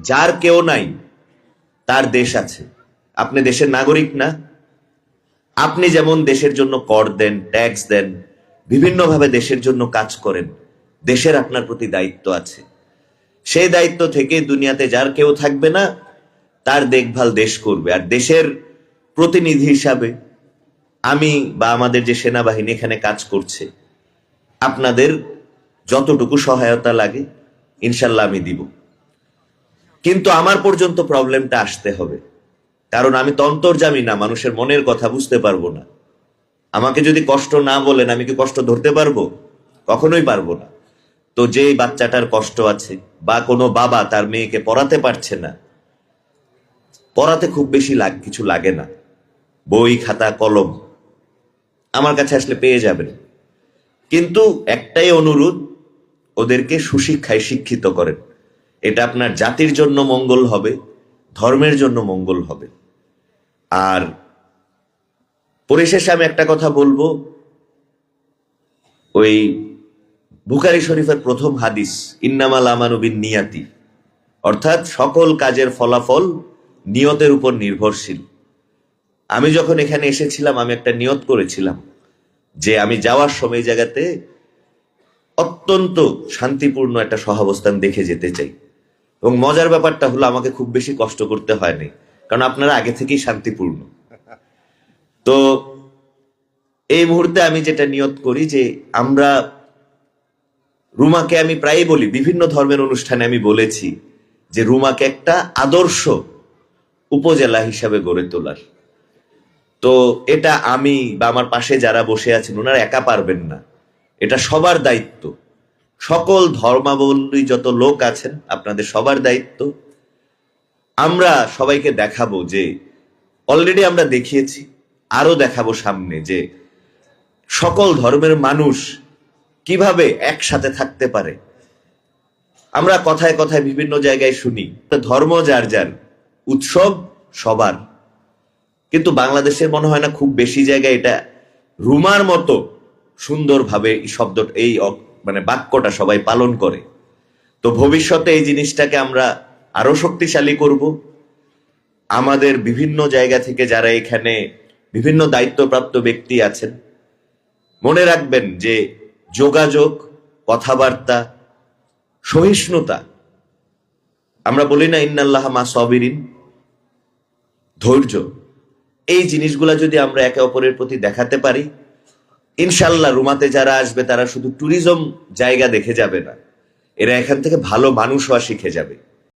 যার কেউ নাই তার দেশ আছে। আপনি দেশের নাগরিক না? আপনি যেমন দেশের জন্য কর দেন, ট্যাক্স দেন, বিভিন্নভাবে দেশের জন্য কাজ করেন, দেশের আপনার প্রতি দায়িত্ব আছে। সেই দায়িত্ব থেকে দুনিয়াতে যার কেউ থাকবে না তার দেখভাল দেশ করবে। আর দেশের প্রতিনিধি হিসাবে আমি বা আমাদের যে সেনাবাহিনী এখানে কাজ করছে, আপনাদের যতটুকু সহায়তা লাগে ইনশাল্লাহ আমি দিব। কিন্তু আমার পর্যন্ত প্রবলেমটা আসতে হবে, কারণ আমি তো অন্তর্যামী না, মানুষের মনের কথা বুঝতে পারবো না। আমাকে যদি কষ্ট না বলেন আমি কি কষ্ট ধরতে পারবো? কখনোই পারবো না। তো যেই বাচ্চাটার কষ্ট আছে, বা কোনো বাবা তার মেয়েকে পড়াতে পারছে না, পড়াতে খুব বেশি কিছু লাগে না, বই, খাতা, কলম আমার কাছে আসলে পেয়ে যাবেন। কিন্তু একটাই অনুরোধ, ওদেরকে সুশিক্ষায় শিক্ষিত করেন। এটা আপনার জাতির জন্য মঙ্গল হবে, ধর্মের জন্য মঙ্গল হবে। আর পরিশেষে আমি একটা কথা বলবো, ওই বুখারী শরীফের প্রথম হাদিস, ইন্নামাল আমানু বিন্নিয়াতি, অর্থাৎ সকল কাজের ফলাফল নিয়তের উপর নির্ভরশীল। আমি যখন এখানে এসেছিলাম আমি একটা নিয়ত করেছিলাম যে আমি যাওয়ার সময় জায়গাতে অত্যন্ত শান্তিপূর্ণ একটা সহাবস্থান দেখে যেতে চাই। এবং মজার ব্যাপারটা হলো আমাকে খুব বেশি কষ্ট করতে হয়নি, কারণ আপনারা আগে থেকেই শান্তিপূর্ণ। তো এই মুহূর্তে আমি যেটা নিয়ত করি যে আমরা রুমাকে, আমি প্রায়ই বলি, বিভিন্ন ধর্মের অনুষ্ঠানে আমি বলেছি যে রুমাকে একটা আদর্শ উপজেলা হিসাবে গড়ে তোলার। তো এটা আমি বা আমার পাশে যারা বসে আছেন ওনারা একা পারবেন না, এটা সবার দায়িত্ব। সকল ধর্মাবলম্বী যত লোক আছেন আপনাদের সবার দায়িত্ব। আমরা সবাইকে দেখাবো যে, অলরেডি আমরা দেখিয়েছি, আরো দেখাবো সামনে, যে সকল ধর্মের মানুষ কিভাবে একসাথে থাকতে পারে। আমরা কথায় কথায় বিভিন্ন জায়গায় শুনি ধর্ম যার যার, উৎসব সবার, কিন্তু বাংলাদেশের মনে হয় না খুব বেশি জায়গায় এটা রুমার মতো সুন্দরভাবে এই শব্দ, এই মানে বাক্যটা সবাই পালন করে। তো ভবিষ্যতে এই জিনিসটাকে আমরা আরো শক্তিশালী করব। আমাদের বিভিন্ন জায়গা থেকে যারা এখানে বিভিন্ন দায়িত্বপ্রাপ্ত ব্যক্তি আছেন, মনে রাখবেন যে যোগাযোগ, কথাবার্তা, সহিষ্ণুতা, আমরা বলি না ইন্নাল্লাহ মা সাবিরিন, ধৈর্য, এই জিনিসগুলা যদি আমরা একে অপরের প্রতি দেখাতে পারি, ইনশাল্লাহ রুমাতে যারা আসবে তারা শুধু ট্যুরিজম জায়গা দেখে যাবে না, এরা এখান থেকে ভালো মানুষ হওয়া শিখে যাবে।